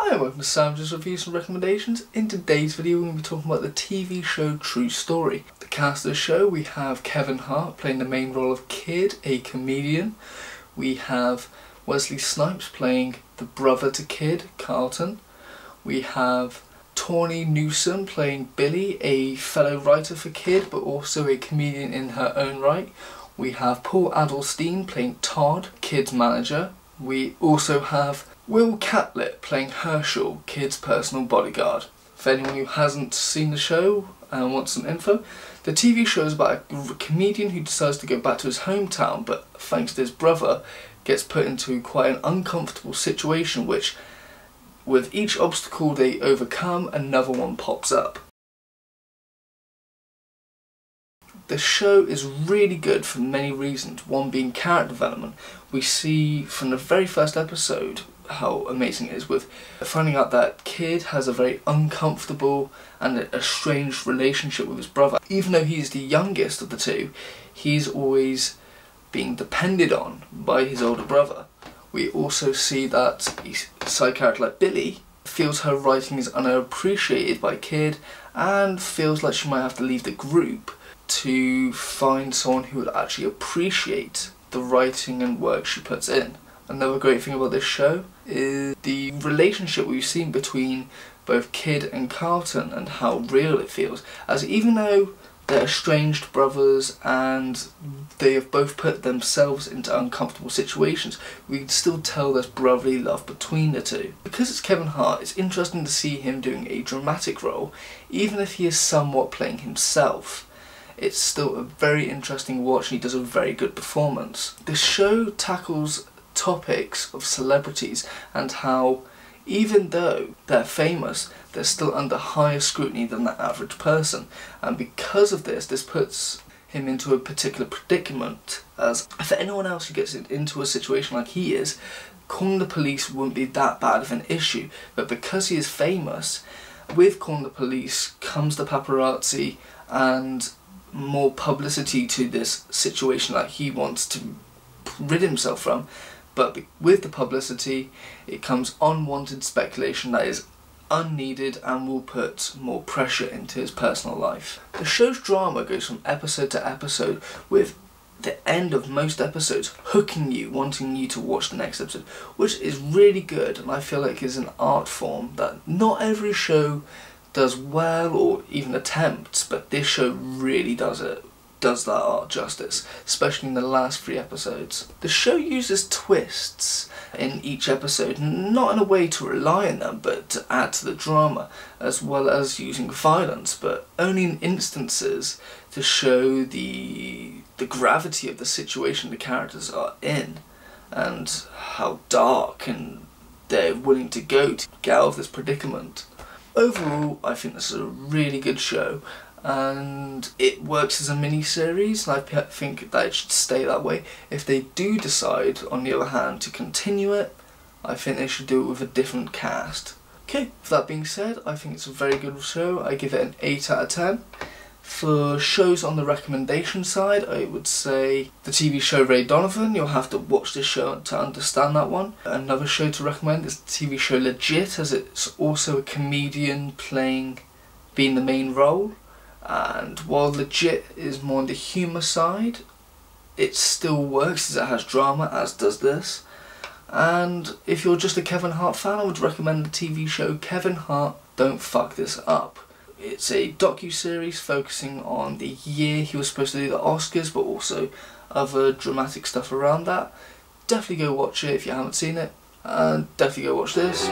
Hi and welcome to Sam's Reviews and Recommendations. In today's video we're going to be talking about the TV show True Story. The cast of the show, we have Kevin Hart playing the main role of Kid, a comedian. We have Wesley Snipes playing the brother to Kid, Carlton. We have Tawny Newsome playing Billy, a fellow writer for Kid but also a comedian in her own right. We have Paul Adelstein playing Todd, Kid's manager. We also have Will Catlett playing Herschel, Kid's personal bodyguard. For anyone who hasn't seen the show and wants some info, the TV show is about a comedian who decides to go back to his hometown, but thanks to his brother, gets put into quite an uncomfortable situation which, with each obstacle they overcome, another one pops up. The show is really good for many reasons, one being character development. We see from the very first episode how amazing it is with finding out that Kid has a very uncomfortable and a strange relationship with his brother. Even though he's the youngest of the two, he's always being depended on by his older brother. We also see that a side character like Billy feels her writing is unappreciated by Kid and feels like she might have to leave the group to find someone who would actually appreciate the writing and work she puts in. Another great thing about this show is the relationship we've seen between both Kid and Carlton and how real it feels, as even though they're estranged brothers and they have both put themselves into uncomfortable situations, we can still tell there's brotherly love between the two. Because it's Kevin Hart, it's interesting to see him doing a dramatic role, even if he is somewhat playing himself. It's still a very interesting watch and he does a very good performance. The show tackles topics of celebrities and how, even though they're famous, they're still under higher scrutiny than the average person. And because of this, this puts him into a particular predicament, as for anyone else who gets into a situation like he is, calling the police wouldn't be that bad of an issue. But because he is famous, with calling the police comes the paparazzi and more publicity to this situation that he wants to rid himself from. But with the publicity, it comes unwanted speculation that is unneeded and will put more pressure into his personal life. The show's drama goes from episode to episode, with the end of most episodes hooking you, wanting you to watch the next episode, which is really good, and I feel like is an art form that not every show does well or even attempts, but this show really does that art justice, especially in the last 3 episodes. The show uses twists in each episode, not in a way to rely on them, but to add to the drama, as well as using violence, but only in instances to show the gravity of the situation the characters are in, and how dark and they're willing to go to get out of this predicament. Overall, I think this is a really good show, and it works as a mini-series, and I think that it should stay that way. If they do decide, on the other hand, to continue it, I think they should do it with a different cast. Okay, with that being said, I think it's a very good show. I give it an 8 out of 10. For shows on the recommendation side, I would say the TV show Ray Donovan. You'll have to watch this show to understand that one. Another show to recommend is the TV show Legit, as it's also a comedian being the main role. And while Legit is more on the humour side, it still works as it has drama, as does this. And if you're just a Kevin Hart fan, I would recommend the TV show Kevin Hart, Don't Fuck This Up. It's a docu-series focusing on the year he was supposed to do the Oscars, but also other dramatic stuff around that. Definitely go watch it if you haven't seen it, and definitely go watch this.